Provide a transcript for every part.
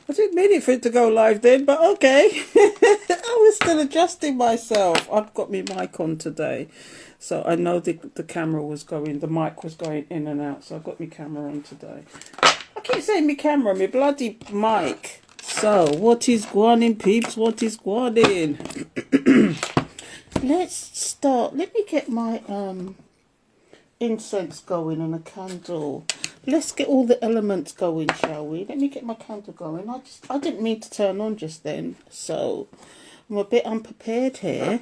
I didn't mean it for it to go live then, but okay. I was still adjusting myself. I've got my mic on today. So I know the camera was going, the mic was going in and out. So I've got my camera on today. I keep saying my camera, my bloody mic. So, what is going on, peeps? What is going on? Let's start. Let me get my incense going and a candle. Let's get all the elements going, shall we? Let me get my candle going. I didn't mean to turn on just then, so I'm a bit unprepared here.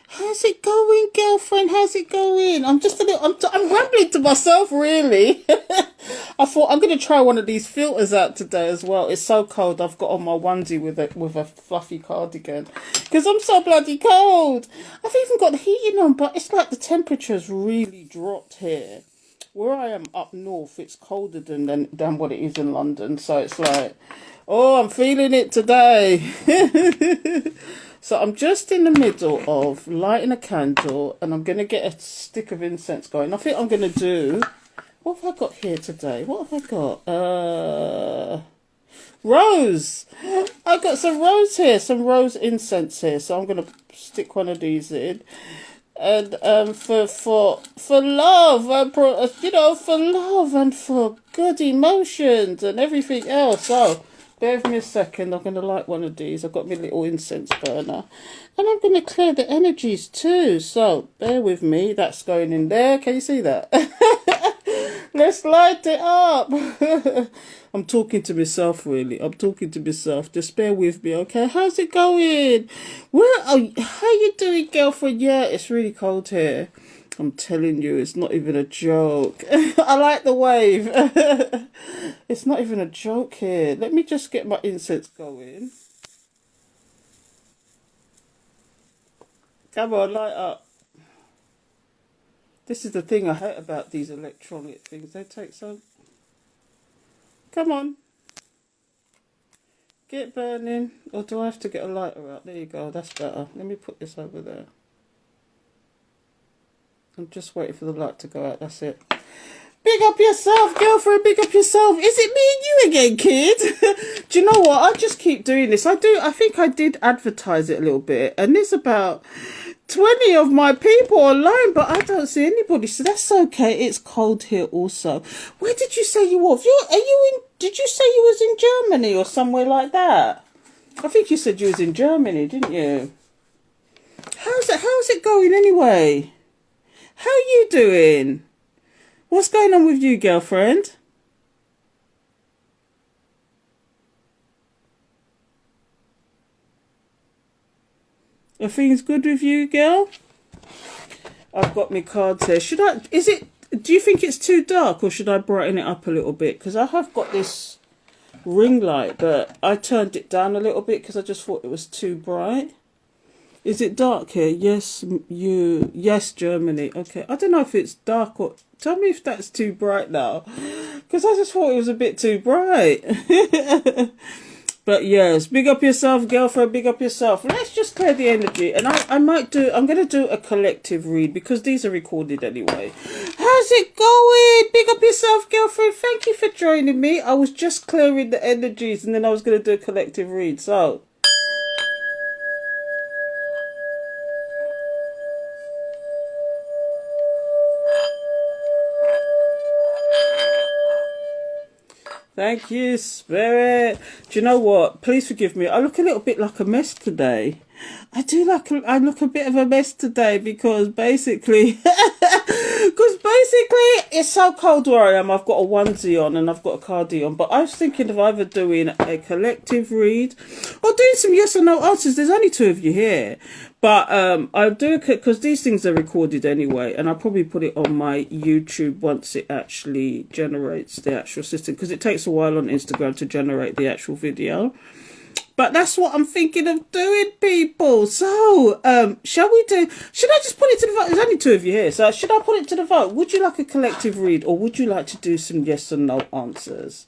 How's it going, girlfriend? How's it going? I'm just a little. I'm rambling to myself, really. I thought I'm going to try one of these filters out today as well. It's so cold. I've got on my onesie with a fluffy cardigan because I'm so bloody cold. I've even got the heating on, but it's like the temperature's really dropped here. Where I am up north, it's colder than what it is in London. So it's like, oh, I'm feeling it today. So I'm just in the middle of lighting a candle and I'm going to get a stick of incense going. I think I'm going to do... What have I got here today? What have I got? Rose! I've got some rose here, some rose incense here. So I'm going to stick one of these in. And for love, for love and for good emotions and everything else. So... bear with me a second, I'm going to light one of these. I've got my little incense burner. And I'm going to clear the energies too. So, bear with me. That's going in there. Can you see that? Let's light it up. I'm talking to myself, really. I'm talking to myself. Just bear with me, okay? How's it going? How you doing, girlfriend? Yeah, it's really cold here. I'm telling you, it's not even a joke. I like the wave. It's not even a joke here. Let me just get my incense going. Come on, light up. This is the thing I hate about these electronic things. They take so... Come on. Get burning. Or do I have to get a lighter out? There you go. That's better. Let me put this over there. I'm just waiting for the light to go out. That's it. Big up yourself, girlfriend. Big up yourself. Is it me and you again, kid? Do you know what? I just keep doing this. I think I did advertise it a little bit. And there's about 20 of my people online, but I don't see anybody. So that's okay. It's cold here also. Where did you say you were? Did you say you was in Germany or somewhere like that? I think you said you was in Germany, didn't you? How's it going anyway? How you doing? What's going on with you, girlfriend? Are things good with you, girl? I've got my cards here. Do you think it's too dark or should I brighten it up a little bit? Because I have got this ring light, but I turned it down a little bit because I just thought it was too bright. Is it dark here? Yes, yes, Germany. Okay, I don't know if it's dark or... Tell me if that's too bright now. Because I just thought it was a bit too bright. But yes, big up yourself, girlfriend, big up yourself. Let's just clear the energy. And I'm going to do a collective read because these are recorded anyway. How's it going? Big up yourself, girlfriend. Thank you for joining me. I was just clearing the energies and then I was going to do a collective read. So... Thank you, Spirit. Do you know what? Please forgive me. I look a little bit like a mess today. I look a bit of a mess today because basically it's so cold where I am. I've got a onesie on and I've got a cardi on. But I was thinking of either doing a collective read or doing some yes or no answers. There's only two of you here. But I'll do it because these things are recorded anyway. And I'll probably put it on my YouTube once it actually generates the actual system. Because it takes a while on Instagram to generate the actual video. But that's what I'm thinking of doing, people. So, should I just put it to the vote? There's only two of you here. So, should I put it to the vote? Would you like a collective read or would you like to do some yes or no answers?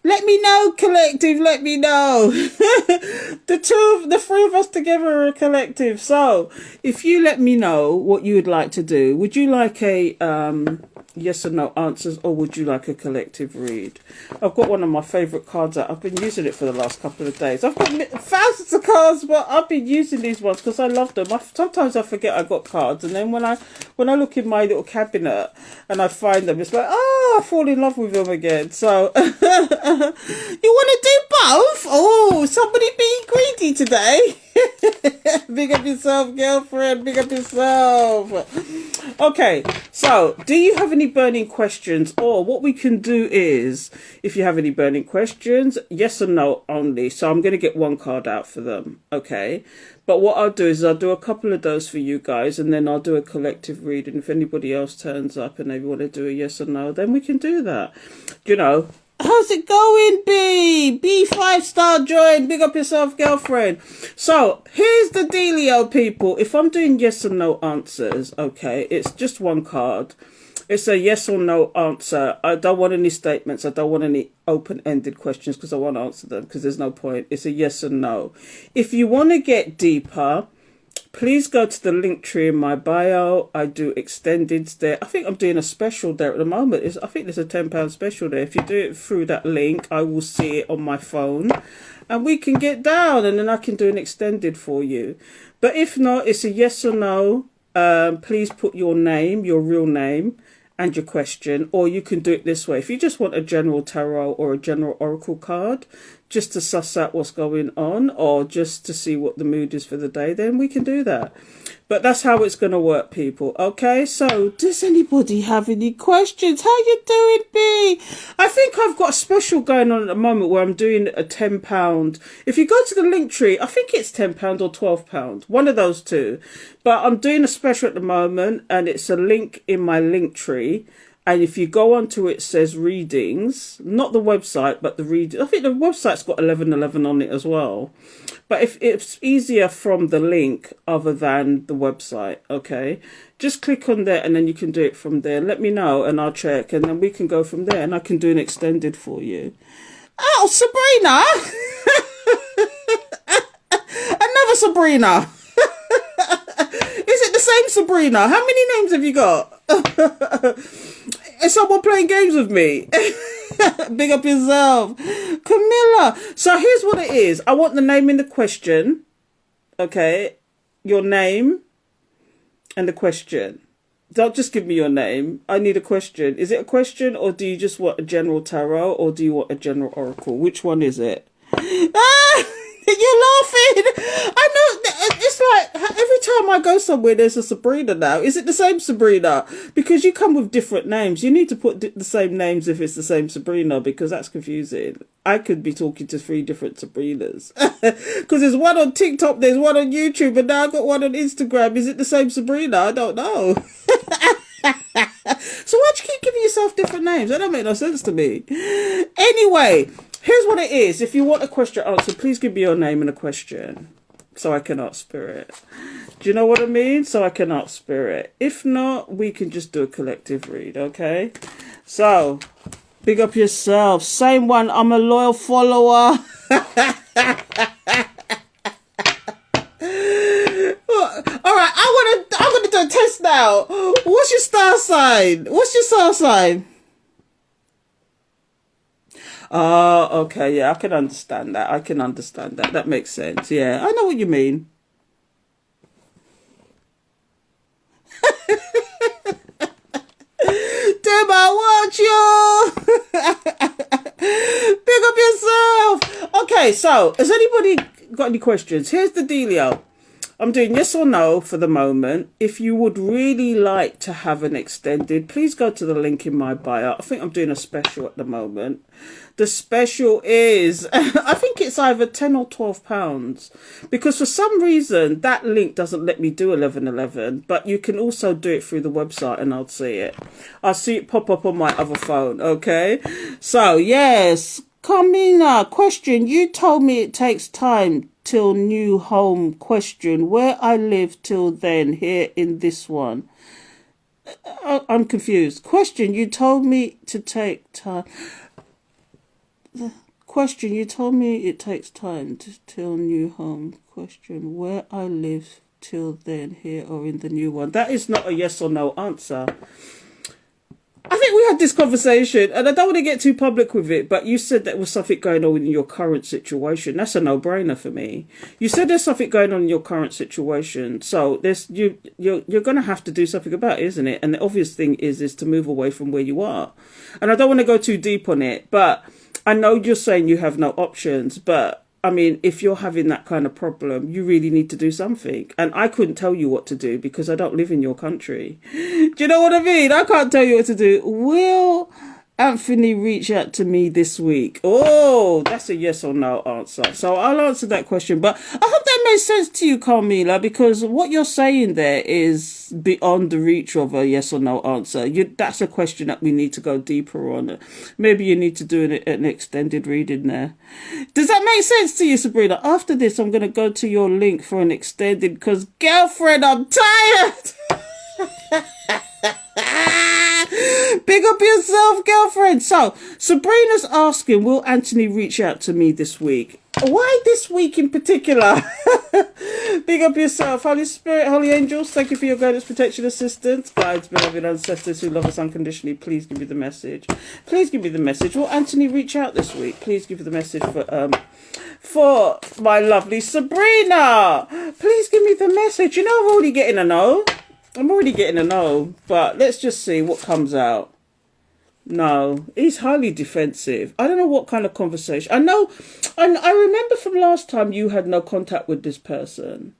Let me know, collective. Let me know. The three of us together are a collective. So, if you let me know what you would like to do, would you like a yes or no answers, or would you like a collective read? I've got one of my favourite cards out. I've been using it for the last couple of days. I've got thousands of cards, but I've been using these ones because I love them. Sometimes I forget I got cards, and then when I look in my little cabinet and I find them, it's like, oh, I fall in love with them again. So you want to do both? Oh, somebody being greedy today. Big up yourself, girlfriend. Big up yourself. Okay, so do you have any burning questions? Or what we can do is, if you have any burning questions, yes or no only. So I'm going to get one card out for them. Okay, but what I'll do is I'll do a couple of those for you guys, and then I'll do a collective reading. If anybody else turns up and they want to do a yes or no, then we can do that. You know. How's it going, B? B 5-star join. Big up yourself, girlfriend. So, here's the dealio, people. If I'm doing yes or no answers, okay, it's just one card. It's a yes or no answer. I don't want any statements. I don't want any open-ended questions because I won't answer them because there's no point. It's a yes or no. If you want to get deeper, please go to the link tree in my bio. I do extendeds there. I think I'm doing a special there at the moment. I think there's a £10 special there. If you do it through that link, I will see it on my phone. And we can get down and then I can do an extended for you. But if not, it's a yes or no. Please put your name, your real name, and your question. Or you can do it this way. If you just want a general tarot or a general oracle card, just to suss out what's going on or just to see what the mood is for the day, then we can do that. But that's how it's going to work, people. Okay, so does anybody have any questions? How you doing, B? I think I've got a special going on at the moment where I'm doing a £10. If you go to the link tree, I think it's £10 or £12. One of those two. But I'm doing a special at the moment and it's a link in my link tree. And if you go onto it, says readings, not the website, but the reading. I think the website's got 1111 on it as well. But if it's easier from the link other than the website, okay, just click on there and then you can do it from there. Let me know and I'll check and then we can go from there and I can do an extended for you. Oh, Sabrina! Another Sabrina! Is it the same Sabrina? How many names have you got? Is someone playing games with me? Big up yourself. Camilla. So here's what it is. I want the name in the question. Okay. Your name and the question. Don't just give me your name. I need a question. Is it a question or do you just want a general tarot or do you want a general oracle? Which one is it? Ah! You're laughing. I know. It's like every time I go somewhere, there's a Sabrina now. Is it the same Sabrina? Because you come with different names. You need to put the same names if it's the same Sabrina because that's confusing. I could be talking to 3 different Sabrinas. Because there's one on TikTok, there's one on YouTube, and now I've got one on Instagram. Is it the same Sabrina? I don't know. So why'd you keep giving yourself different names? That don't make no sense to me. Anyway. Here's what it is. If you want a question answered, please give me your name and a question so I can ask spirit. Do you know what I mean? So I can ask spirit. If not, we can just do a collective read, okay? So, big up yourself. Same one. I'm a loyal follower. All right, I'm gonna do a test now. What's your star sign? What's your star sign? Oh, okay, yeah, I can understand that. I can understand that. That makes sense. Yeah, I know what you mean. Damn, I want you. Pick up yourself. Okay, so has anybody got any questions? Here's the dealio. I'm doing yes or no for the moment. If you would really like to have an extended, please go to the link in my bio. I think I'm doing a special at the moment. The special is, I think it's either £10 or £12 because for some reason that link doesn't let me do 1111, but you can also do it through the website and I'll see it. I'll see it pop up on my other phone. Okay. So yes, Carmina, question. You told me it takes time till new home. Question. Where I live till then here in this one. I'm confused. Question. You told me to take time. Question. You told me it takes time till new home. Question. Where I live till then here or in the new one. That is not a yes or no answer. I think we had this conversation, and I don't want to get too public with it, but you said there was something going on in your current situation. That's a no-brainer for me. You said there's something going on in your current situation, so you're going to have to do something about it, isn't it? And the obvious thing is to move away from where you are. And I don't want to go too deep on it, but I know you're saying you have no options, but I mean, if you're having that kind of problem, you really need to do something. And I couldn't tell you what to do because I don't live in your country. Do you know what I mean? I can't tell you what to do. Will Anthony reach out to me this week? Oh, that's a yes or no answer. So I'll answer that question. But I hope that made sense to you, Carmela, because what you're saying there is beyond the reach of a yes or no answer. That's a question that we need to go deeper on. Maybe you need to do an extended reading there. Does that make sense to you, Sabrina? After this, I'm going to go to your link for an extended, because girlfriend, I'm tired. Big up yourself, girlfriend. So, Sabrina's asking, will Anthony reach out to me this week? Why this week in particular? Big up yourself. Holy Spirit, Holy Angels, thank you for your guidance, protection, assistance. Guides, beloved ancestors who love us unconditionally, please give me the message. Please give me the message. Will Anthony reach out this week? Please give me the message for my lovely Sabrina. Please give me the message. You know, I'm already getting a no. But let's just see what comes out. No, he's highly defensive. I don't know what kind of conversation. I remember from last time you had no contact with this person.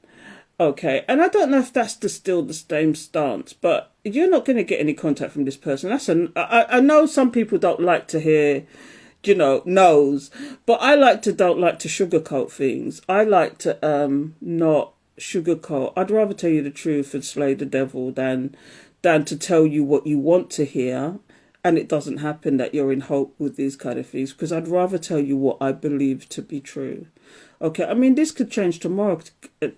Okay, and I don't know if that's still the same stance, but you're not going to get any contact from this person. I know some people don't like to hear, no's, but I don't like to sugarcoat things. I like to not sugarcoat. I'd rather tell you the truth and slay the devil than to tell you what you want to hear and it doesn't happen, that you're in hope with these kind of things, because I'd rather tell you what I believe to be true. Okay, I mean, this could change tomorrow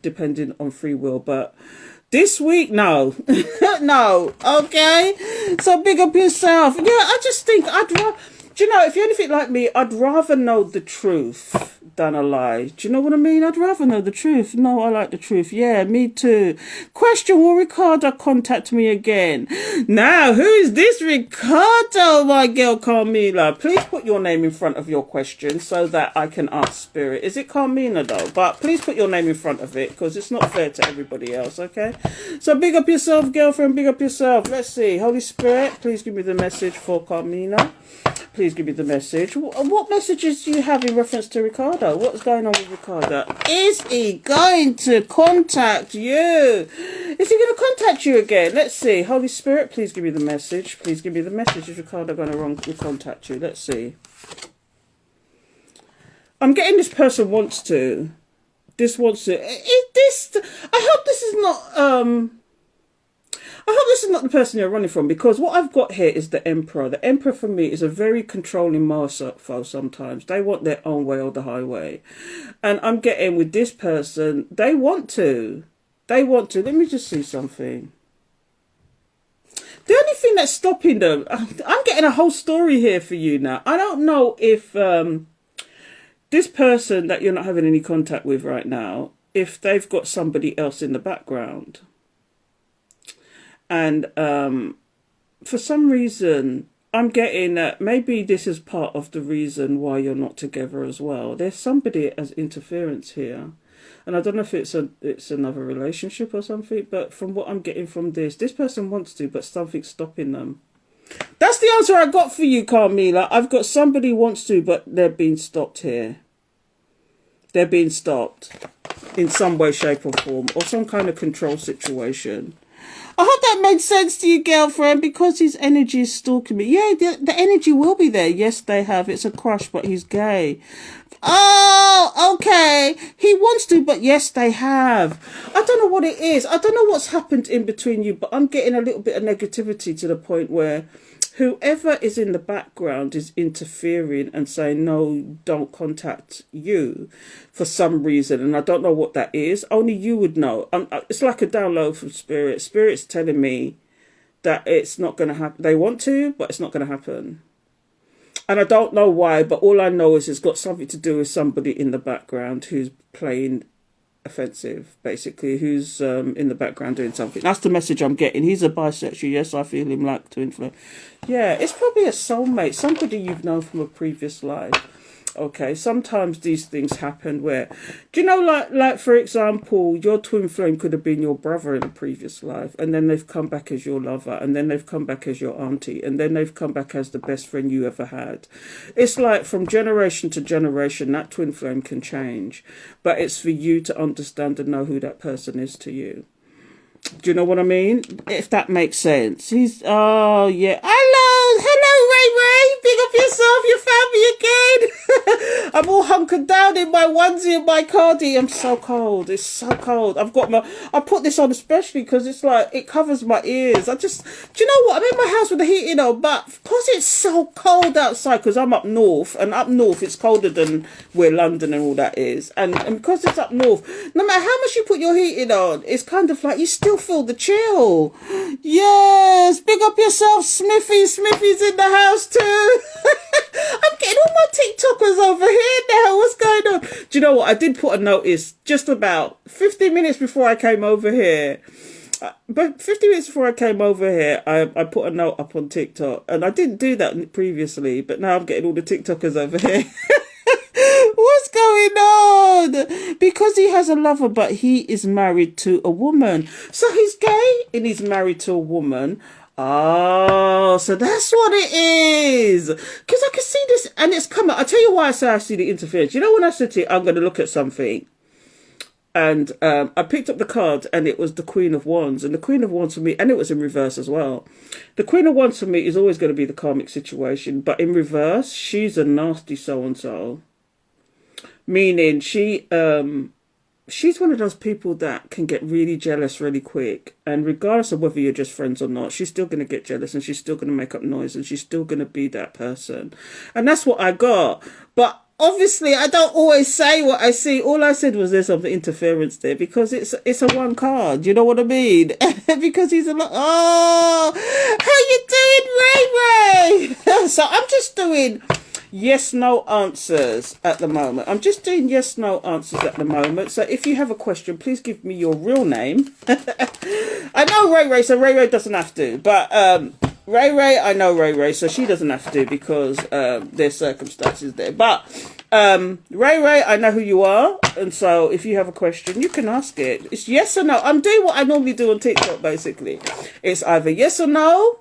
depending on free will, but this week, no. No, okay? So big up yourself. Yeah, I just think if you're anything like me, I'd rather know the truth than a lie. Do you know what I mean? I'd rather know the truth. No, I like the truth. Yeah, me too. Question, will Ricardo contact me again? Now, who is this Ricardo, my girl Carmela? Please put your name in front of your question so that I can ask Spirit. Is it Carmela though? But please put your name in front of it because it's not fair to everybody else, okay? So big up yourself, girlfriend. Big up yourself. Let's see. Holy Spirit, please give me the message for Carmela. Please give me the message. What messages do you have in reference to Ricardo? What's going on with Ricardo? Is he going to contact you? Is he going to contact you again? Let's see. Holy Spirit, please give me the message. Please give me the message. Is Ricardo going to contact you? Let's see. I'm getting this person wants to. This wants to. I hope this is not. I hope this is not the person you're running from, because what I've got here is the Emperor. The Emperor for me is a very controlling mofo sometimes. They want their own way or the highway. And I'm getting with this person, they want to. Let me just see something. The only thing that's stopping them, I'm getting a whole story here for you now. I don't know if this person that you're not having any contact with right now, if they've got somebody else in the background. And for some reason, I'm getting that maybe this is part of the reason why you're not together as well. There's somebody as interference here. And I don't know if it's another relationship or something, but from what I'm getting from this person wants to, but something's stopping them. That's the answer I got for you, Carmela. I've got somebody wants to, but they're being stopped here. They're being stopped in some way, shape or form, or some kind of control situation. I hope that made sense to you, girlfriend, because his energy is stalking me. Yeah, the energy will be there. Yes, they have. It's a crush, but he's gay. Oh, okay. He wants to, but yes, they have. I don't know what it is. I don't know what's happened in between you, but I'm getting a little bit of negativity to the point where whoever is in the background is interfering and saying, no, don't contact you for some reason. And I don't know what that is. Only you would know. It's like a download from Spirit. Spirit's telling me that it's not going to happen. They want to, but it's not going to happen. And I don't know why, but all I know is it's got something to do with somebody in the background who's playing offensive, basically, who's in the background doing something. That's the message I'm getting. He's a bisexual. Yes, I feel him like to influence. Yeah, it's probably a soulmate, somebody you've known from a previous life. Okay, sometimes these things happen where, do you know, like for example, your twin flame could have been your brother in a previous life, and then they've come back as your lover, and then they've come back as your auntie, and then they've come back as the best friend you ever had. It's like from generation to generation, that twin flame can change, but it's for you to understand and know who that person is to you. Do you know what I mean? If that makes sense. Oh, yeah. Hello, Ray Ray. Big up yourself. You found me again. I'm all hunkered down in my onesie and my cardi. I'm so cold. It's so cold. I put this on especially because it's like, it covers my ears. Do you know what? I'm in my house with the heating on, but because it's so cold outside, because I'm up north, and up north it's colder than where London and all that is. And because it's up north, no matter how much you put your heating on, it's kind of like you still feel the chill. Yes, big up yourself, Smithy. Smithy's in the house too. I'm getting all my TikTokers over here now. What's going on? Do you know what? I did put a notice just about 15 minutes before I came over here. But 50 minutes before I came over here, I put a note up on TikTok. And I didn't do that previously, but now I'm getting all the TikTokers over here. What's going on? Because he has a lover, but he is married to a woman. So he's gay and he's married to a woman. Oh, so that's what it is. Because I can see this and it's coming. I'll tell you why I say I see the interference. You know when I said to you, I'm going to look at something. And I picked up the card and it was the Queen of Wands. And the Queen of Wands for me, and it was in reverse as well. The Queen of Wands for me is always going to be the karmic situation. But in reverse, she's a nasty so-and-so. Meaning she's one of those people that can get really jealous really quick. And regardless of whether you're just friends or not, she's still going to get jealous and she's still going to make up noise and she's still going to be that person. And that's what I got. But obviously, I don't always say what I see. All I said was there's some interference there because it's a one card. You know what I mean? Because he's a lot. Oh, how you doing, Ray Ray? So I'm just doing yes/no answers at the moment. I'm just doing yes/no answers at the moment. So if you have a question, please give me your real name. I know Ray Ray, so Ray Ray doesn't have to. But Ray Ray, I know Ray Ray, so she doesn't have to because there's circumstances there. But Ray Ray, I know who you are. And so if you have a question, you can ask it. It's yes or no. I'm doing what I normally do on TikTok, basically. It's either yes or no.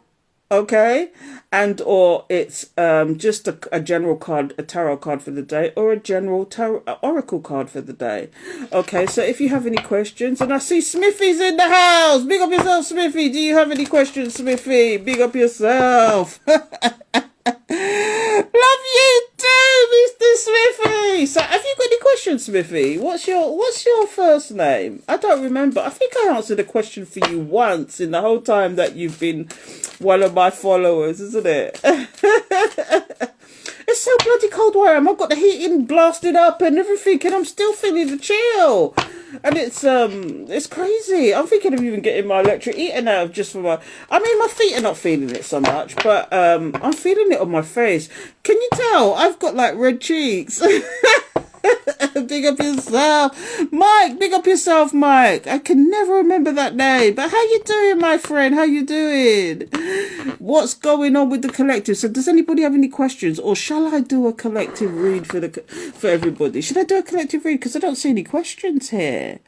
Okay, and or it's just a general card, a tarot card for the day, or a general tarot oracle card for the day. Okay, so if you have any questions, and I see Smithy's in the house, big up yourself, Smithy. Do you have any questions, Smithy? Big up yourself. Love you too, Mr. Smithy. So have you got any questions, Smithy? What's your first name? I don't remember. I think I answered a question for you once in the whole time that you've been one of my followers, isn't it? It's so bloody cold where I am. I've got the heating blasted up and everything, and I'm still feeling the chill. And it's crazy. I'm thinking of even getting my electric heater now just for my... I mean, my feet are not feeling it so much, but I'm feeling it on my face. Can you tell? I've got like red cheeks. Big up yourself, Mike. Big up yourself, Mike. I can never remember that name. But how you doing, my friend? How you doing? What's going on with the collective? So does anybody have any questions, or shall I do a collective read for everybody? Should I do a collective read because I don't see any questions here?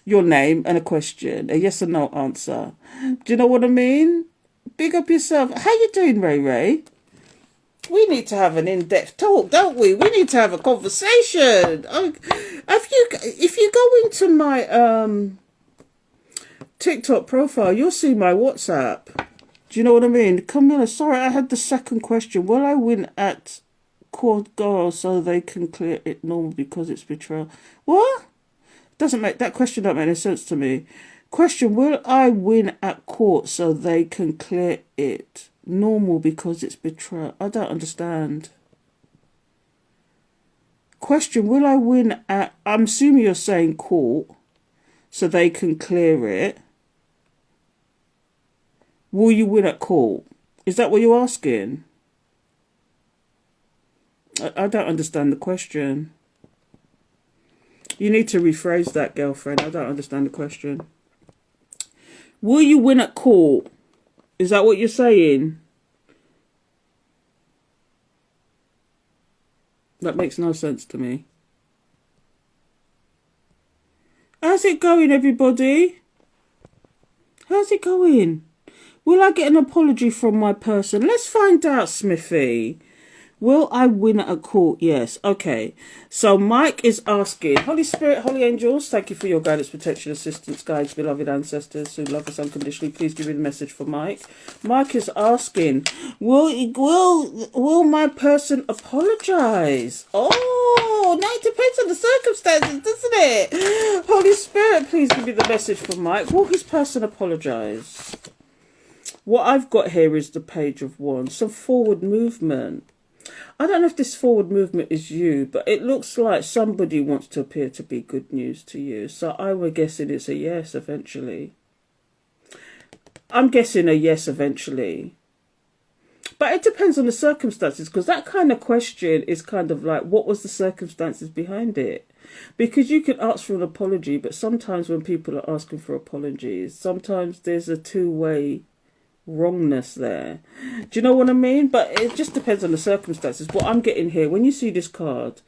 Your name and a question, a yes or no answer. Do you know what I mean? Big up yourself. How you doing, Ray Ray? We need to have an in-depth talk, don't we? We need to have a conversation. If you go into my TikTok profile, you'll see my WhatsApp. Do you know what I mean? Camilla, sorry, I had the second question. Will I win at court girl so they can clear it normal because it's betrayal? What? That question don't make any sense to me. Question, will I win at court so they can clear it normal because it's betrayal? I don't understand. Question, will I win at... I'm assuming you're saying court so they can clear it. Will you win at court? Is that what you're asking? I don't understand the question. You need to rephrase that, girlfriend. I don't understand the question. Will you win at court? Is that what you're saying? That makes no sense to me. How's it going, everybody? How's it going? Will I get an apology from my person? Let's find out, Smithy. Will I win at a court? Yes. Okay. So Mike is asking, Holy Spirit, Holy Angels, thank you for your guidance, protection, assistance, guides, beloved ancestors who love us unconditionally. Please give me the message for Mike. Mike is asking, will my person apologize? Oh, now it depends on the circumstances, doesn't it? Holy Spirit, please give me the message for Mike. Will his person apologize? What I've got here is the Page of Wands, some forward movement. I don't know if this forward movement is you, but it looks like somebody wants to appear to be good news to you. So I'm guessing it's a yes eventually. I'm guessing a yes eventually. But it depends on the circumstances, because that kind of question is kind of like, what was the circumstances behind it? Because you can ask for an apology, but sometimes when people are asking for apologies, sometimes there's a two-way wrongness there. Do you know what I mean? But it just depends on the circumstances. What I'm getting here, when you see this card,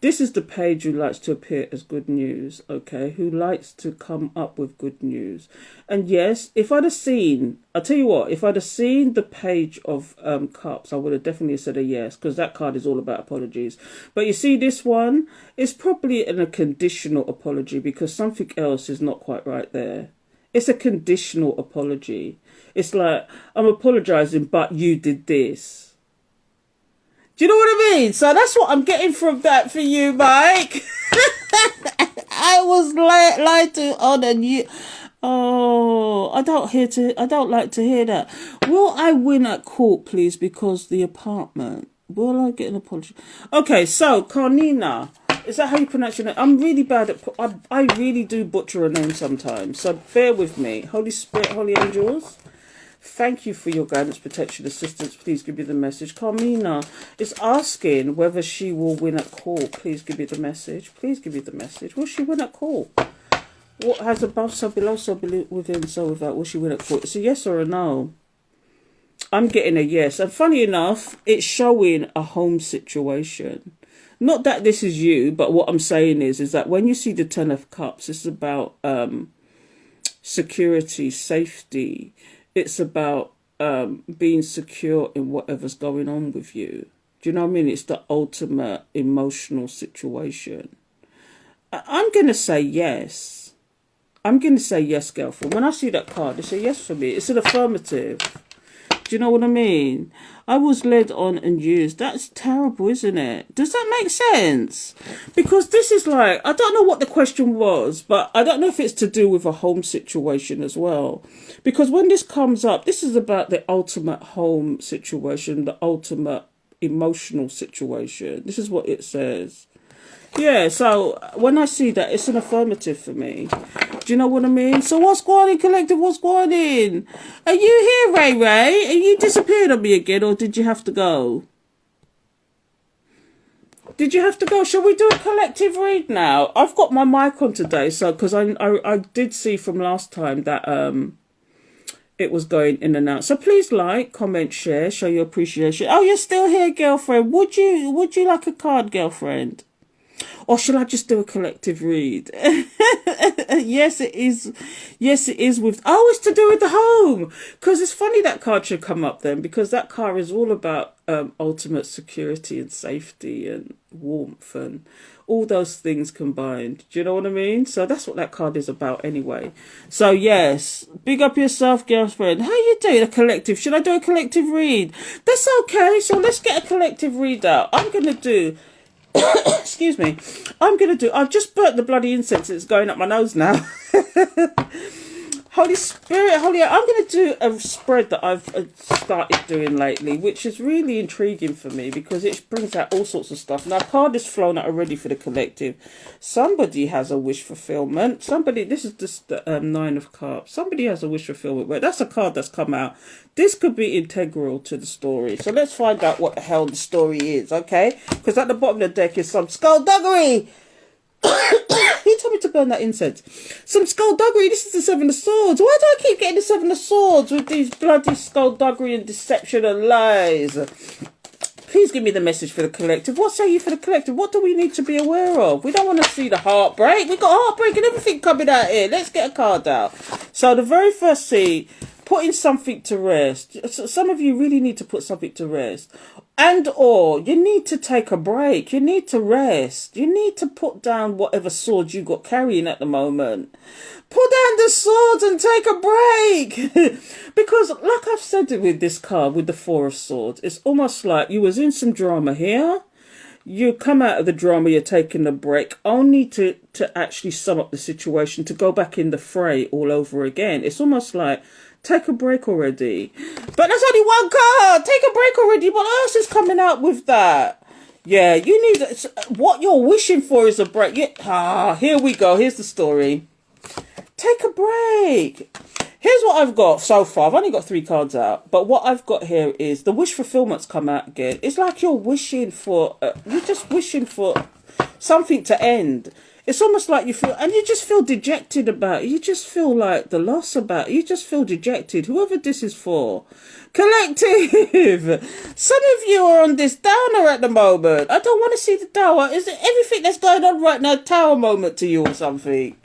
this is the page who likes to appear as good news, okay? Who likes to come up with good news. And yes, if I'd have seen, I'll tell you what, if I'd have seen the Page of Cups, I would have definitely said a yes, because that card is all about apologies. But you see this one, it's probably a conditional apology, because something else is not quite right there. It's a conditional apology. It's like, I'm apologising, but you did this. Do you know what I mean? So that's what I'm getting from that for you, Mike. I was lied to on, and you... Oh, I don't like to hear that. Will I win at court, please, because the apartment? Will I get an apology? Okay, so, Carnina... Is that how you pronounce your name? I'm really bad at... I really do butcher a name sometimes. So bear with me. Holy Spirit, Holy Angels, thank you for your guidance, protection, assistance. Please give me the message. Carmina is asking whether she will win at court. Please give me the message. Please give me the message. Will she win at court? What has above, so below, so within, so without? Will she win at court? It's a yes or a no. I'm getting a yes. And funny enough, it's showing a home situation. Not that this is you, but what I'm saying is that when you see the Ten of Cups, it's about security, safety. It's about being secure in whatever's going on with you. Do you know what I mean? It's the ultimate emotional situation. I'm going to say yes. I'm going to say yes, girlfriend. When I see that card, it's a yes for me. It's an affirmative. Do you know what I mean? I was led on and used. That's terrible, isn't it? Does that make sense? Because this is like, I don't know what the question was, but I don't know if it's to do with a home situation as well. Because when this comes up, this is about the ultimate home situation, the ultimate emotional situation. This is what it says. Yeah, so when I see that, it's an affirmative for me. Do you know what I mean? So what's going on, collective? What's going on? Are you here, Ray Ray? Are you disappeared on me again, or did you have to go? Did you have to go? Shall we do a collective read now? I've got my mic on today, so because I did see from last time that it was going in and out. So please like, comment, share, show your appreciation. Oh, you're still here, girlfriend. Would you like a card, girlfriend? Or shall I just do a collective read? Yes, it is. Yes, it is with... Oh, it's to do with the home. Because it's funny that card should come up then. Because that card is all about ultimate security and safety and warmth and all those things combined. Do you know what I mean? So that's what that card is about anyway. So yes, big up yourself, girlfriend. How you doing? A collective. Should I do a collective read? That's okay. So let's get a collective read out. I'm going to do... Excuse me. I've just burnt the bloody incense. It's going up my nose now. Holy Spirit, I'm going to do a spread that I've started doing lately, which is really intriguing for me because it brings out all sorts of stuff. Now, a card is flown out already for the collective. Somebody has a wish fulfillment. This is just the Nine of Cups. Somebody has a wish fulfillment. But that's a card that's come out. This could be integral to the story. So let's find out what the hell the story is, okay? Because at the bottom of the deck is some skullduggery. Who told me to burn that incense? Some skullduggery. This is the Seven of Swords. Why do I keep getting the Seven of Swords with these bloody skullduggery and deception and lies? Please give me the message for the collective. What say you for the collective? What do we need to be aware of? We don't want to see the heartbreak. We've got heartbreak and everything coming out here. Let's get a card out. So the very first C, putting something to rest. Some of you really need to put something to rest. And or you need to take a break. You need to rest. You need to put down whatever swords you got carrying at the moment. Put down the swords and take a break. Because like I've said it with this card, with the Four of Swords, it's almost like you was in some drama here. You come out of the drama, you're taking a break, only to actually sum up the situation, to go back in the fray all over again. It's almost like, take a break already. But that's only one card. Take a break already. What else is coming out with that? Yeah, you need... What you're wishing for is a break. Here we go. Here's the story. Take a break. Here's what I've got so far. I've only got 3 cards out. But what I've got here is the wish fulfillment's come out again. It's like you're wishing for... you're just wishing for something to end. It's almost like you feel... And you just feel dejected about it. You just feel like the loss about it. You just feel dejected. Whoever this is for. Collective. Some of you are on this downer at the moment. I don't want to see the tower. Is it everything that's going on right now tower moment to you or something?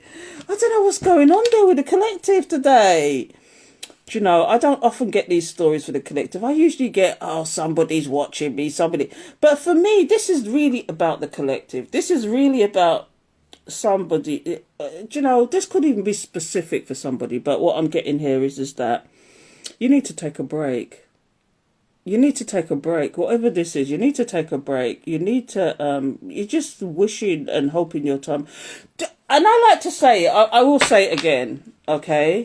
I don't know what's going on there with the collective today. Do you know, I don't often get these stories for the collective. I usually get, oh, somebody's watching me, somebody. But for me, this is really about the collective. This is really about somebody. Do you know, this could even be specific for somebody. But what I'm getting here is that you need to take a break. You need to take a break. Whatever this is, you need to take a break. You need to, you're just wishing and hoping your time. And I like to say, I will say it again, okay?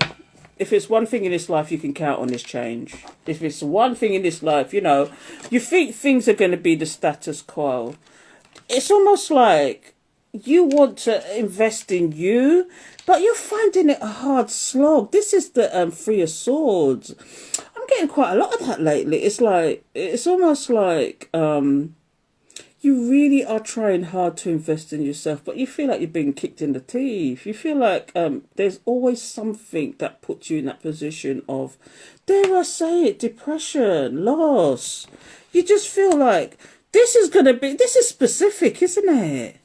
If it's one thing in this life you can count on is change. If it's one thing in this life, you know, you think things are going to be the status quo. It's almost like you want to invest in you, but you're finding it a hard slog. This is the Three of Swords. I'm getting quite a lot of that lately. It's like, it's almost like... you really are trying hard to invest in yourself, but you feel like you're being kicked in the teeth. You feel like there's always something that puts you in that position of, dare I say it, depression, loss. You just feel like this is specific, isn't it?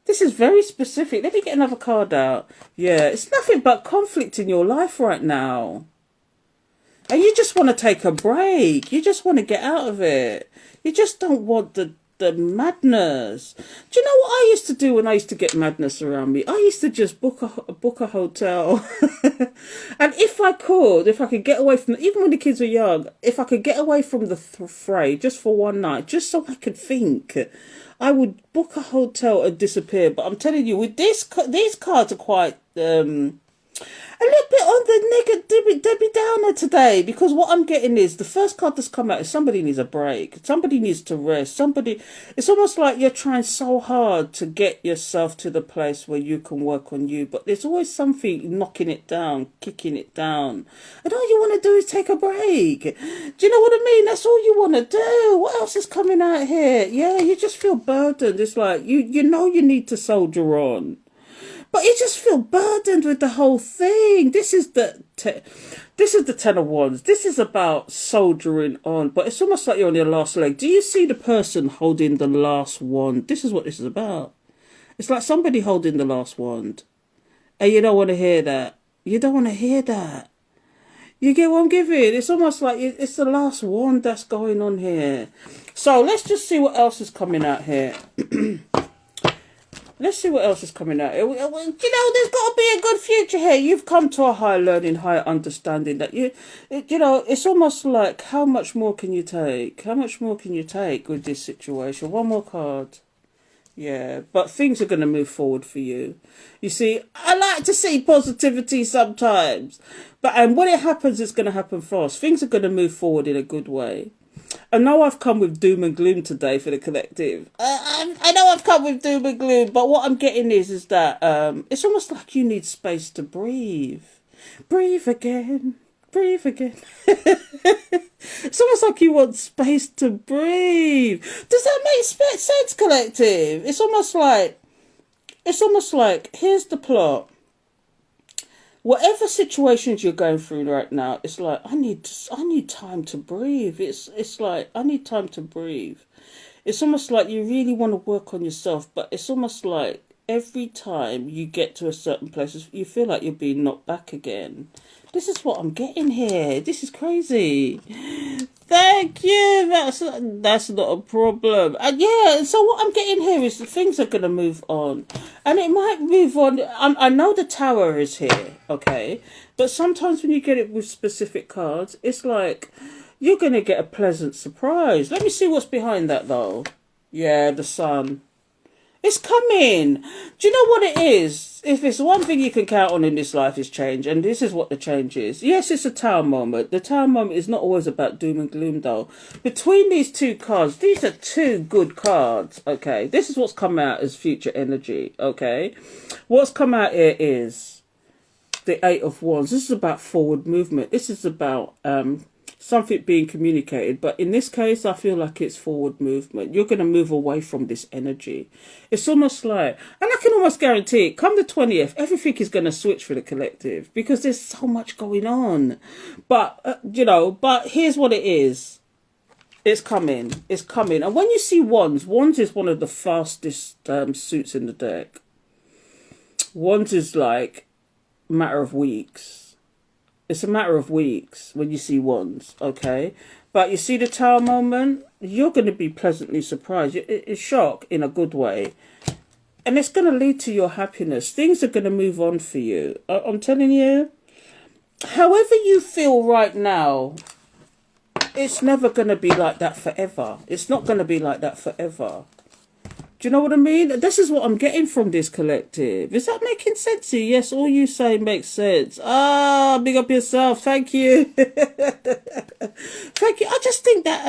This is very specific. Let me get another card out. Yeah, it's nothing but conflict in your life right now. And you just want to take a break. You just want to get out of it. You just don't want the madness. Do you know what I used to do when I used to get madness around me? I used to just book a hotel. And if I could get away from, even when the kids were young, if I could get away from the fray just for one night, just so I could think, I would book a hotel and disappear. But I'm telling you, with these cards are quite a little bit on the Debbie Downer today, because what I'm getting is the first card that's come out is somebody needs a break. Somebody needs to rest. It's almost like you're trying so hard to get yourself to the place where you can work on you, but there's always something knocking it down, kicking it down. And all you want to do is take a break. Do you know what I mean? That's all you want to do. What else is coming out here? Yeah, you just feel burdened. It's like, you know you need to soldier on. But you just feel burdened with the whole thing. This is the Ten of Wands. This is about soldiering on. But it's almost like you're on your last leg. Do you see the person holding the last wand? This is what this is about. It's like somebody holding the last wand. And you don't want to hear that. You don't want to hear that. You get what I'm giving? It's almost like it's the last wand that's going on here. So let's just see what else is coming out here. Let's see what else is coming out. You know, there's got to be a good future here. You've come to a higher learning, higher understanding that you know, it's almost like, how much more can you take? How much more can you take with this situation? One more card. Yeah, but things are going to move forward for you. You see, I like to see positivity sometimes. And when it happens, it's going to happen fast. Things are going to move forward in a good way. I know I've come with doom and gloom today for the collective. I know I've come with doom and gloom, but what I'm getting is that it's almost like you need space to breathe. Breathe again. Breathe again. It's almost like you want space to breathe. Does that make sense, collective? It's almost like It's almost like, here's the plot. Whatever situations you're going through right now, it's like I need time to breathe. It's like I need time to breathe. It's almost like you really want to work on yourself, but it's almost like every time you get to a certain place, you feel like you're being knocked back again. This is what I'm getting here. This is crazy. Thank you. That's not a problem. And yeah, so what I'm getting here is that things are gonna move on, and it might move on. I know the tower is here, okay, but sometimes when you get it with specific cards, it's like you're gonna get a pleasant surprise. Let me see what's behind that though. Yeah, the sun. It's coming. Do you know what it is? If it's one thing you can count on in this life is change, and this is what the change is. Yes, it's a tower moment. The tower moment is not always about doom and gloom, though. Between these two cards, these are two good cards, okay? This is what's come out as future energy, okay? What's come out here is the Eight of Wands. This is about forward movement. This is about something being communicated, but in this case I feel like it's forward movement. You're going to move away from this energy. It's almost like, and I can almost guarantee it, come the 20th everything is going to switch for the collective, because there's so much going on. But you know, but here's what it is. It's coming. It's coming. And when you see Wands, Wands is one of the fastest suits in the deck. Wands is like a matter of weeks. It's a matter of weeks when you see Wands, okay? But you see the tower moment, you're going to be pleasantly surprised. It's shock in a good way. And it's going to lead to your happiness. Things are going to move on for you. I'm telling you, however you feel right now, it's never going to be like that forever. It's not going to be like that forever. Do you know what I mean? This is what I'm getting from this collective. Is that making sense to you? Yes, all you say makes sense. Ah, big up yourself. Thank you. Thank you. I just think that,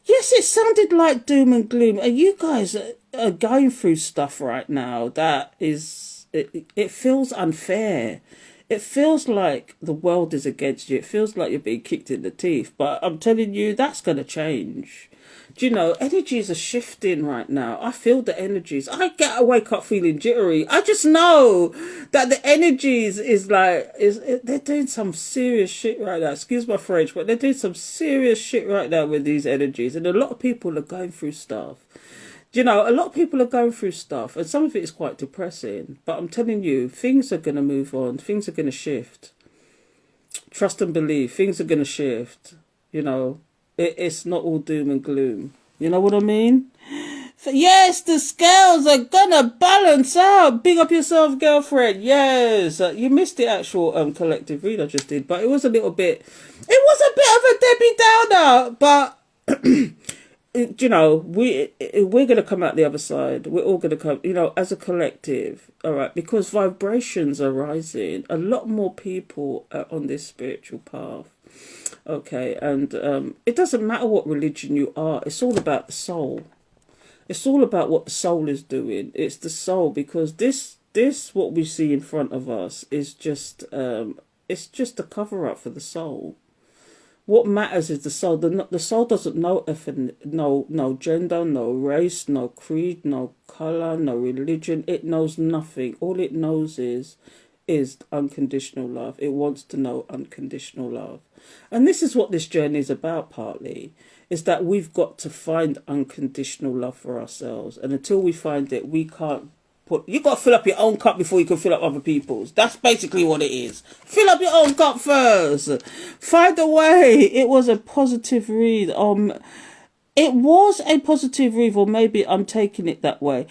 yes, it sounded like doom and gloom. And you guys are going through stuff right now that is, it feels unfair. It feels like the world is against you. It feels like you're being kicked in the teeth. But I'm telling you, that's going to change. Do you know, energies are shifting right now. I feel the energies. I wake up feeling jittery. I just know that the energies is like, they're doing some serious shit right now. Excuse my French, but they're doing some serious shit right now with these energies. And a lot of people are going through stuff. Do you know, a lot of people are going through stuff. And some of it is quite depressing. But I'm telling you, things are going to move on. Things are going to shift. Trust and believe. Things are going to shift. You know. It's not all doom and gloom. You know what I mean? So yes, the scales are gonna balance out. Big up yourself, girlfriend. Yes. You missed the actual collective read I just did, but it was a little bit... It was a bit of a Debbie Downer, but... you know, we're going to come out the other side. We're all going to come, you know, as a collective, all right, because vibrations are rising. A lot more people are on this spiritual path. Okay, and it doesn't matter what religion you are. It's all about the soul. It's all about what the soul is doing. It's the soul, because this what we see in front of us is just it's just a cover up for the soul. What matters is the soul. The soul doesn't know no gender, no race, no creed, no color, no religion. It knows nothing. All it knows is unconditional love. It wants to know unconditional love. And this is what this journey is about, partly, is that we've got to find unconditional love for ourselves. And until we find it, we can't you got to fill up your own cup before you can fill up other people's. That's basically what it is. Fill up your own cup first. Find a way. It was a positive read. It was a positive read, or maybe I'm taking it that way.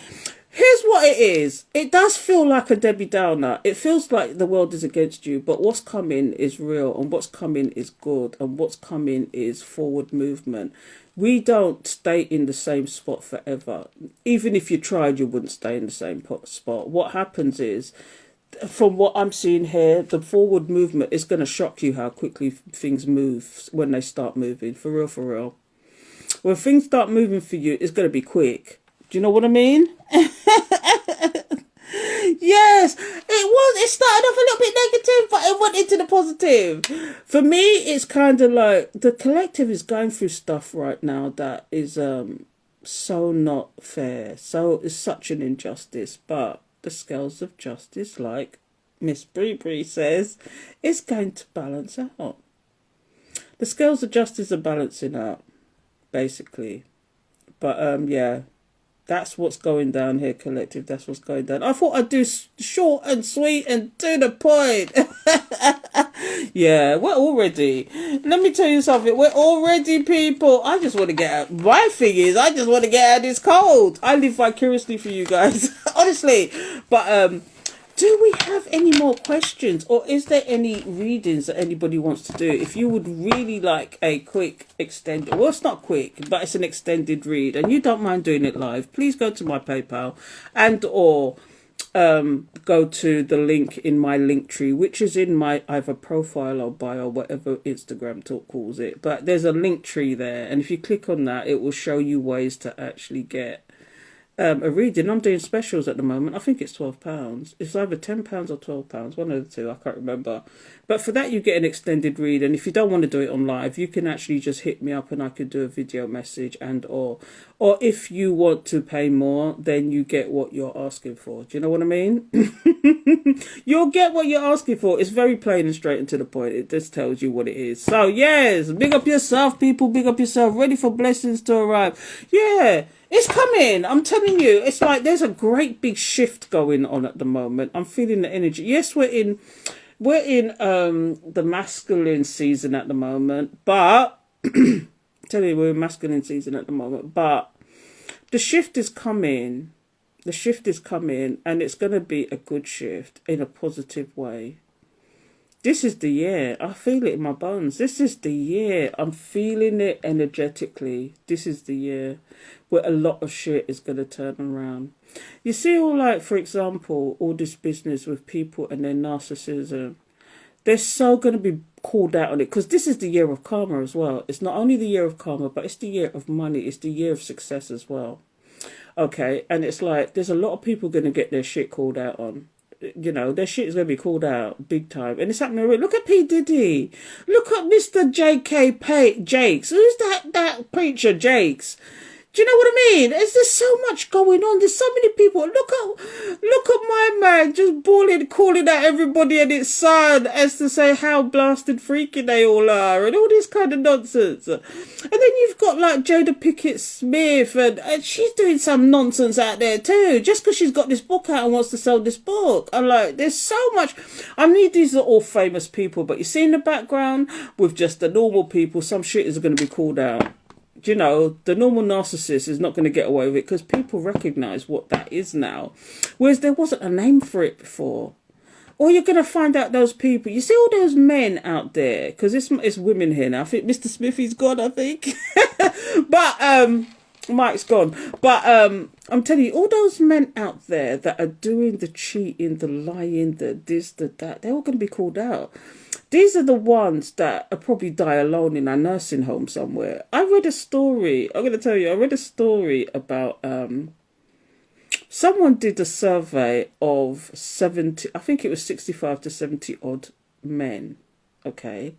Here's what it is. It does feel like a Debbie Downer. It feels like the world is against you, but what's coming is real, and what's coming is good, and what's coming is forward movement. We don't stay in the same spot forever. Even if you tried, you wouldn't stay in the same spot. What happens is, from what I'm seeing here, the forward movement is going to shock you how quickly things move when they start moving. For real, for real. When things start moving for you, it's going to be quick. Do you know what I mean? Yes, it started off a little bit negative, but it went into the positive. For me, it's kind of like the collective is going through stuff right now that is So not fair. So it's such an injustice. But the scales of justice, like Miss Bree says, is going to balance out. The scales of justice are balancing out, basically. But yeah, that's what's going down here, collective. That's what's going down. I thought I'd do short and sweet and to the point. Yeah, we're already. Let me tell you something. We're already people. I just want to get out. My thing is, I just want to get out of this cold. I live vicariously for you guys, honestly. But do we have any more questions, or is there any readings that anybody wants to do? If you would really like a quick extended, well, it's not quick, but it's an extended read, and you don't mind doing it live, please go to my PayPal and or go to the link in my link tree, which is in my either profile or bio, whatever Instagram talk calls it. But there's a link tree there, and if you click on that, it will show you ways to actually get a reading. I'm doing specials at the moment. I think it's £12. It's either £10 or £12, one of the two. I can't remember. But for that, you get an extended read. And if you don't want to do it on live, you can actually just hit me up and I could do a video message and or if you want to pay more, then you get what you're asking for. Do you know what I mean? You'll get what you're asking for. It's very plain and straight and to the point. It just tells you what it is. So yes, big up yourself, people. Big up yourself. Ready for blessings to arrive. Yeah. It's coming. I'm telling you, it's like there's a great big shift going on at the moment. I'm feeling the energy. Yes, we're in the masculine season at the moment, but tell you we're in masculine season at the moment, but the shift is coming. The shift is coming, and it's going to be a good shift in a positive way. This is the year. I feel it in my bones. This is the year. I'm feeling it energetically. This is the year where a lot of shit is going to turn around. You see, all like, for example, all this business with people and their narcissism, they're so going to be called out on it, because this is the year of karma as well. It's not only the year of karma, but it's the year of money. It's the year of success as well. Okay, and it's like there's a lot of people going to get their shit called out on. You know, their shit is going to be called out big time. And it's happening already. Look at P. Diddy. Look at Mr. J.K. Jakes. Who's that preacher, Jakes? Do you know what I mean? There's so much going on. There's so many people. Look at my man just bawling, calling out everybody and its son as to say how blasted freaky they all are and all this kind of nonsense. And then you've got like Jada Pinkett Smith and she's doing some nonsense out there too, just because she's got this book out and wants to sell this book. I'm like, there's so much. I mean, these are all famous people, but you see in the background with just the normal people, some shit is going to be called out. You know, the normal narcissist is not going to get away with it because people recognise what that is now. Whereas there wasn't a name for it before. Or you're going to find out those people. You see all those men out there, because it's women here now. I think Mr. Smithy's gone, I think. But, Mike's gone. But I'm telling you, all those men out there that are doing the cheating, the lying, the this, the that, they're all going to be called out. These are the ones that are probably die alone in a nursing home somewhere. I read a story. I'm going to tell you, I read a story about someone did a survey of 70, I think it was 65 to 70 odd men. Okay.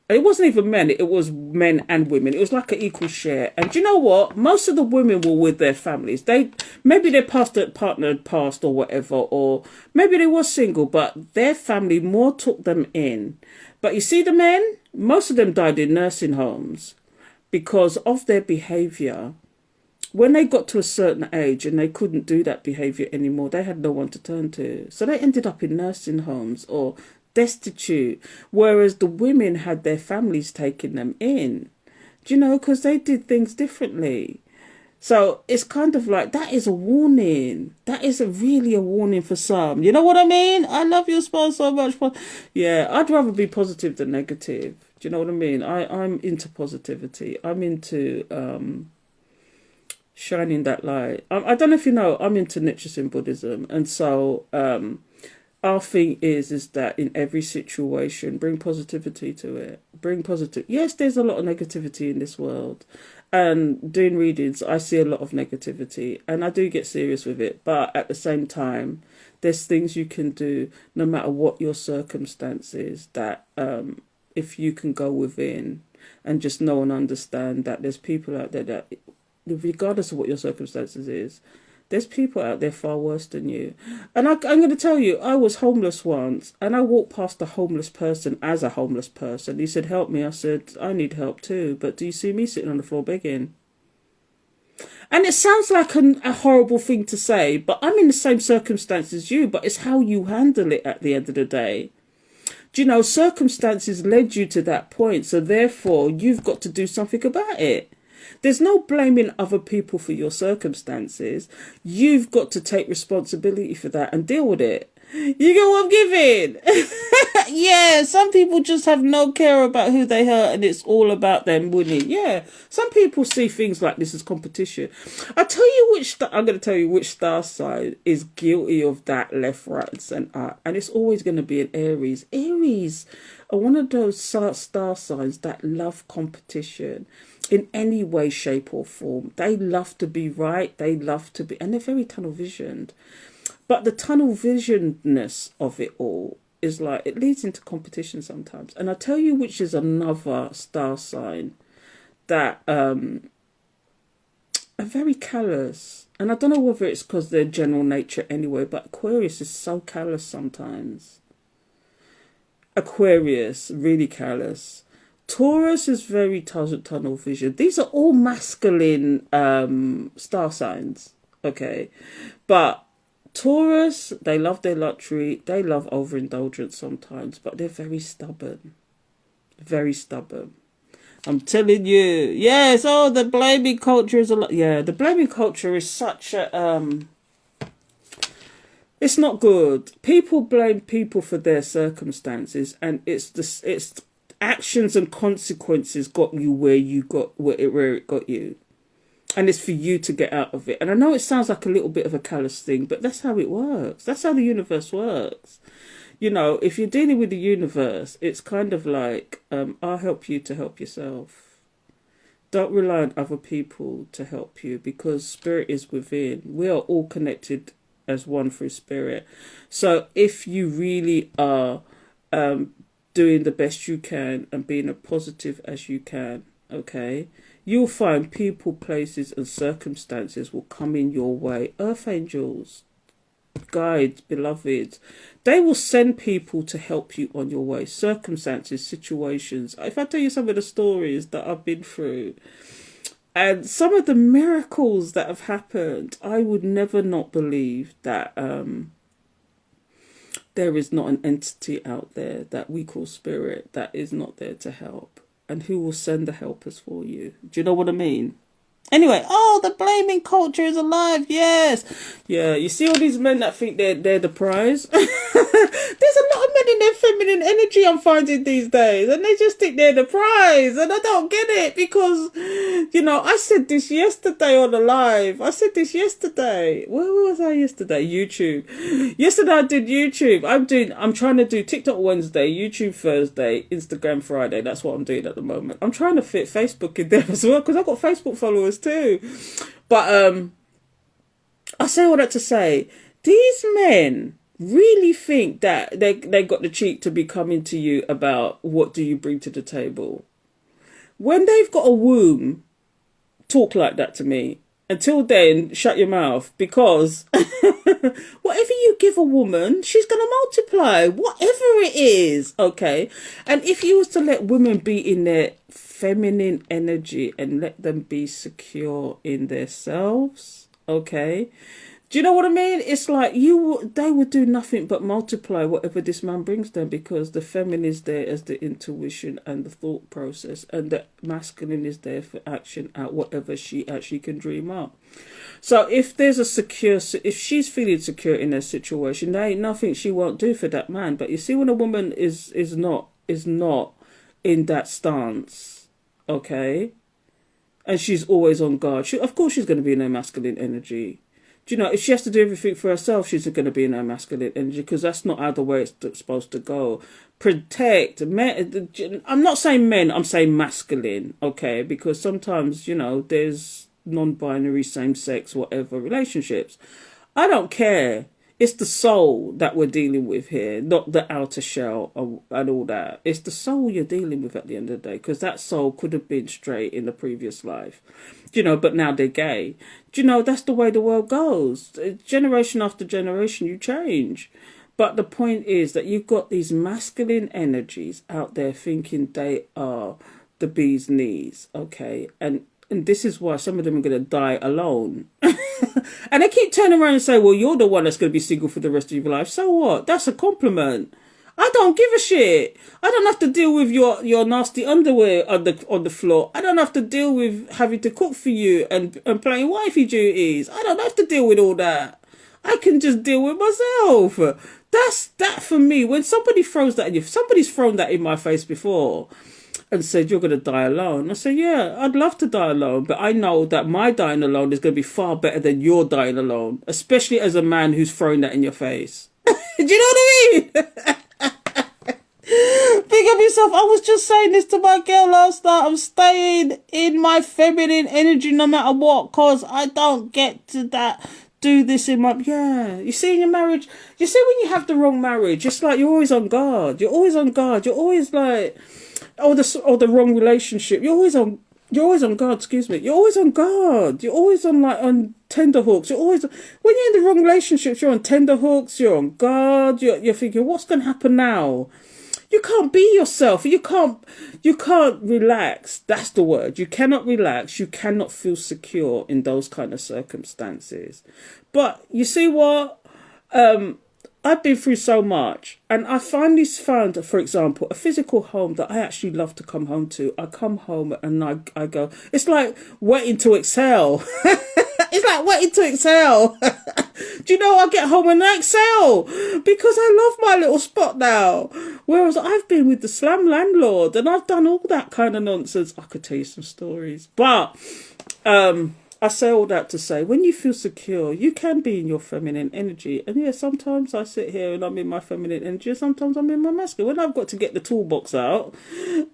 It wasn't even men, it was men and women. It was like an equal share. And do you know what? Most of the women were with their families. Maybe their partner had passed or whatever, or maybe they were single, but their family more took them in. But you see the men, most of them died in nursing homes because of their behaviour. When they got to a certain age and they couldn't do that behaviour anymore, they had no one to turn to. So they ended up in nursing homes or destitute, whereas the women had their families taking them in. Do you know? Because they did things differently. So it's kind of like, that is a warning. That is really a warning for some. You know what I mean? I love your spouse so much. Yeah, I'd rather be positive than negative. Do you know what I mean? I'm into positivity. I'm into shining that light. I don't know if you know, I'm into Nichiren Buddhism. And so our thing is that in every situation, bring positivity to it. Bring positive. Yes, there's a lot of negativity in this world. And doing readings, I see a lot of negativity. And I do get serious with it. But at the same time, there's things you can do no matter what your circumstances, that if you can go within and just know and understand that there's people out there that regardless of what your circumstances is, there's people out there far worse than you. And I'm going to tell you, I was homeless once, and I walked past a homeless person as a homeless person. He said, help me. I said, I need help too. But do you see me sitting on the floor begging? And it sounds like a horrible thing to say, but I'm in the same circumstances as you, but it's how you handle it at the end of the day. Do you know, circumstances led you to that point, so therefore you've got to do something about it. There's no blaming other people for your circumstances. You've got to take responsibility for that and deal with it. You get what I'm giving? Yeah, some people just have no care about who they hurt and it's all about them winning. Yeah, some people see things like this as competition. I'm going to tell you which star sign is guilty of that left, right and centre. And it's always going to be an Aries. Aries are one of those star signs that love competition in any way, shape or form. They love to be right. They love to be, and they're very tunnel visioned. But the tunnel visionness of it all is like, it leads into competition sometimes. And I'll tell you which is another star sign that are very callous. And I don't know whether it's because their general nature anyway, but Aquarius is so callous sometimes. Aquarius, really callous. Taurus is very tunnel vision. These are all masculine star signs, okay? But Taurus, they love their luxury. They love overindulgence sometimes, but they're very stubborn. Very stubborn. I'm telling you. Yes, oh, the blaming culture is a lot. Yeah, the blaming culture is such a... it's not good. People blame people for their circumstances, and it's actions and consequences got you where it got you. And it's for you to get out of it. And I know it sounds like a little bit of a callous thing, but that's how it works. That's how the universe works. You know, if you're dealing with the universe, it's kind of like, I'll help you to help yourself. Don't rely on other people to help you, because spirit is within. We are all connected as one through spirit. So if you really are doing the best you can and being as positive as you can, okay, you'll find people, places and circumstances will come in your way. Earth angels, guides, beloveds, they will send people to help you on your way. Circumstances, situations. If I tell you some of the stories that I've been through and some of the miracles that have happened, I would never not believe that there is not an entity out there that we call spirit that is not there to help. And who will send the helpers for you? Do you know what I mean? Anyway, oh, the blaming culture is alive. Yes. Yeah, you see all these men that think they're the prize. There's a lot of men in their feminine energy I'm finding these days. And they just think they're the prize. And I don't get it because, you know, I said this yesterday on the live. Where was I yesterday? YouTube. Yesterday I did YouTube. I'm trying to do TikTok Wednesday, YouTube Thursday, Instagram Friday. That's what I'm doing at the moment. I'm trying to fit Facebook in there as well because I've got Facebook followers too. But I say all that to say, these men really think that they got the cheek to be coming to you about what do you bring to the table. When they've got a womb, talk like that to me. Until then, shut your mouth, because whatever you give a woman, she's going to multiply, whatever it is, okay? And if you was to let women be in their feminine energy and let them be secure in themselves, okay? Do you know what I mean? It's like they would do nothing but multiply whatever this man brings them, because the feminine is there as the intuition and the thought process, and the masculine is there for action at whatever she actually can dream up. So if if she's feeling secure in her situation, there ain't nothing she won't do for that man. But you see, when a woman is not in that stance, okay, and she's always on guard, of course she's going to be in her masculine energy. Do you know, if she has to do everything for herself, she's going to be in her masculine energy, because that's not how the way it's supposed to go. Protect men. I'm not saying men, I'm saying masculine, okay? Because sometimes, you know, there's non-binary, same-sex, whatever relationships. I don't care. It's the soul that we're dealing with here, not the outer shell and all that. It's the soul you're dealing with at the end of the day, because that soul could have been straight in the previous life, but now they're gay. That's the way the world goes. Generation after generation, you change. But the point is that you've got these masculine energies out there thinking they are the bee's knees, okay? And this is why some of them are going to die alone. And they keep turning around and say, well, you're the one that's going to be single for the rest of your life. So what? That's a compliment. I don't give a shit. I don't have to deal with your nasty underwear on the floor. I don't have to deal with having to cook for you and playing wifey duties. I don't have to deal with all that. I can just deal with myself. That's that for me. When somebody throws that in you, somebody's thrown that in my face before and said, you're going to die alone. I say, yeah, I'd love to die alone, but I know that my dying alone is going to be far better than your dying alone, especially as a man who's throwing that in your face. Do you know what I mean? Big up yourself. I was just saying this to my girl last night. I'm staying in my feminine energy no matter what, because I don't get to do this in my... Yeah, you see in your marriage, you see when you have the wrong marriage, it's like you're always on guard. You're always on guard. You're always like... Or the wrong relationship. You're always on guard, excuse me. You're always on guard. You're always on tender hooks. You're always, when you're in the wrong relationships, you're on tender hooks, you're on guard, you're thinking, what's going to happen now? You can't be yourself. You can't relax. That's the word. You cannot relax. You cannot feel secure in those kind of circumstances. But you see what? I've been through so much, and I finally found, for example, a physical home that I actually love to come home to. I come home and I go, it's like waiting to exhale. It's like waiting to exhale. Do you know, I get home and I exhale because I love my little spot now. Whereas I've been with the slum landlord and I've done all that kind of nonsense. I could tell you some stories, but I say all that to say, when you feel secure, you can be in your feminine energy. And yeah, sometimes I sit here and I'm in my feminine energy, and sometimes I'm in my masculine. When I've got to get the toolbox out,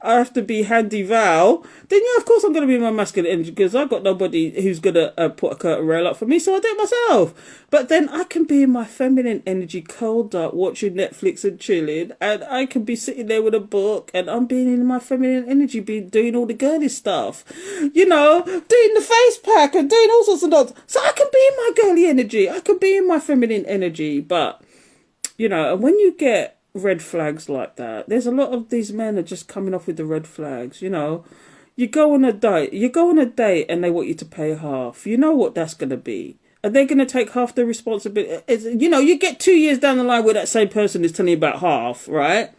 I have to be handy Val, then yeah, of course I'm going to be in my masculine energy, because I've got nobody who's going to put a curtain rail up for me, so I do it myself. But then I can be in my feminine energy, curled up, watching Netflix and chilling, and I can be sitting there with a book, and I'm being in my feminine energy, doing all the girly stuff, doing the face pack, and doing all sorts of nonsense. So I can be in my girly energy. I can be in my feminine energy. But, and when you get red flags like that, there's a lot of these men are just coming off with the red flags, You go on a date and they want you to pay half. You know what that's going to be. Are they going to take half the responsibility? You get 2 years down the line where that same person is telling you about half, right?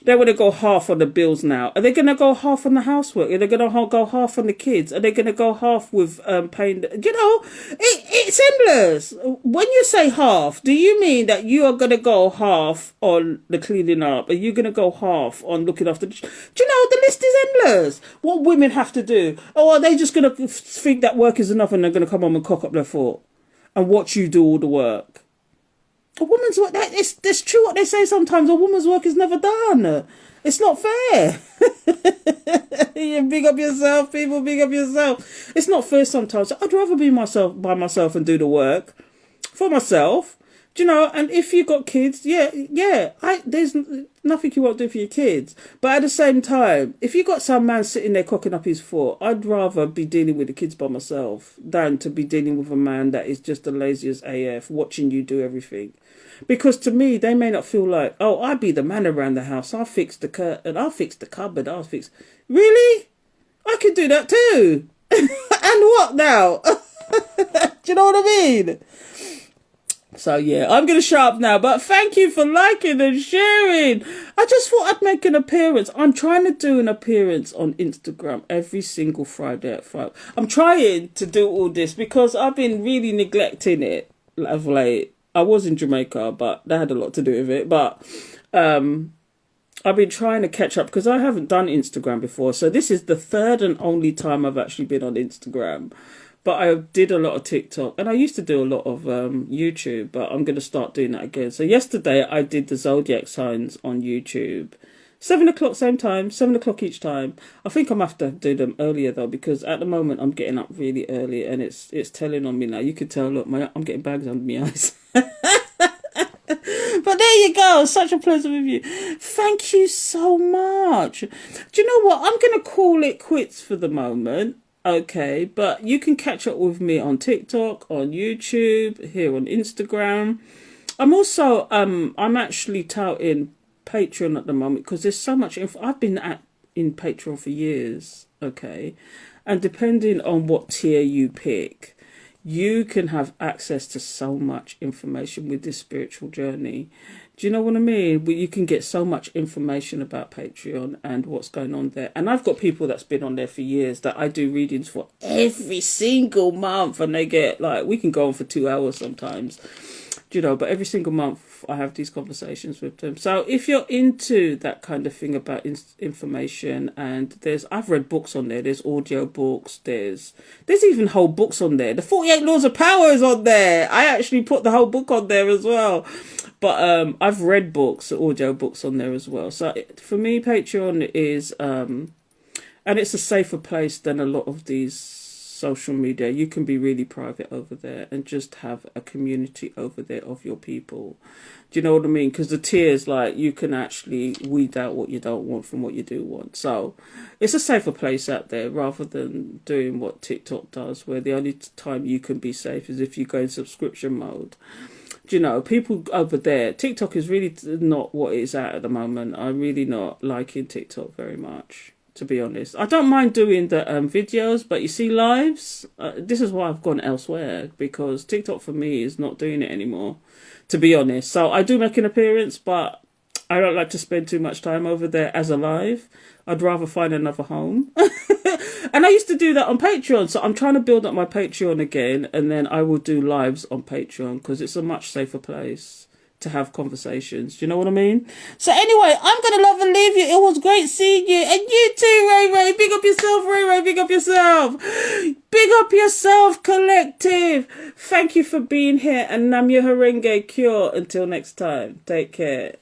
They want to go half on the bills now. Are they going to go half on the housework? Are they going to go half on the kids? Are they going to go half with paying? It's endless. When you say half, do you mean that you are going to go half on the cleaning up? Are you going to go half on looking after? Do you know, the list is endless. What women have to do? Or are they just going to think that work is enough and they're going to come home and cock up their foot and watch you do all the work? A woman's work, it's true what they say sometimes, a woman's work is never done. It's not fair. You big up yourself, people, big up yourself. It's not fair sometimes. I'd rather be by myself and do the work for myself. And if you got kids, there's nothing you won't do for your kids. But at the same time, if you got some man sitting there cocking up his foot, I'd rather be dealing with the kids by myself than to be dealing with a man that is just the laziest AF, watching you do everything. Because to me, they may not feel like, oh, I'll be the man around the house. I'll fix the curtain, I'll fix the cupboard, Really? I could do that too. And what now? Do you know what I mean? So yeah, I'm going to shut up now, but thank you for liking and sharing. I just thought I'd make an appearance. I'm trying to do an appearance on Instagram every single Friday at 5. I'm trying to do all this because I've been really neglecting it of late. I was in Jamaica, but that had a lot to do with it. But I've been trying to catch up because I haven't done Instagram before. So this is the third and only time I've actually been on Instagram. But I did a lot of TikTok, and I used to do a lot of YouTube, but I'm going to start doing that again. So yesterday I did the zodiac signs on YouTube. 7 o'clock same time, 7 o'clock each time. I think I'm going to have to do them earlier though, because at the moment I'm getting up really early and it's telling on me now. You could tell, look, I'm getting bags under my eyes. there you go. Such a pleasure with you. Thank you so much. Do you know what? I'm going to call it quits for the moment. Okay, but you can catch up with me on TikTok, on YouTube, here on Instagram. I'm also I'm actually touting Patreon at the moment because there's so much I've been in Patreon for years, okay? And depending on what tier you pick, you can have access to so much information with this spiritual journey. Do you know what I mean? You can get so much information about Patreon and what's going on there. And I've got people that's been on there for years that I do readings for every single month. And they get, like, we can go on for 2 hours sometimes. You know, but every single month I have these conversations with them. So if you're into that kind of thing about information, and I've read books on there. There's audio books. There's even whole books on there. The 48 Laws of Power is on there. I actually put the whole book on there as well. But I've read books, audio books on there as well. So for me, Patreon is and it's a safer place than a lot of these social media. You can be really private over there and just have a community over there of your people. Do you know what I mean? Because the tiers, like, you can actually weed out what you don't want from what you do want. So it's a safer place out there rather than doing what TikTok does, where the only time you can be safe is if you go in subscription mode. Do you know, people over there, TikTok is really not what it's at the moment. I'm really not liking TikTok very much, to be honest. I don't mind doing the videos, but you see, lives, this is why I've gone elsewhere, because TikTok for me is not doing it anymore, to be honest. So I do make an appearance, but I don't like to spend too much time over there as a live. I'd rather find another home. And I used to do that on Patreon, so I'm trying to build up my Patreon again, and then I will do lives on Patreon, because it's a much safer place to have conversations. Do you know what I mean? So anyway, I'm going to love and leave you. It was great seeing you. And you too, Ray Ray. Big up yourself, Ray Ray. Big up yourself. Big up yourself, collective. Thank you for being here. And Namyo Horenge Cure. Until next time. Take care.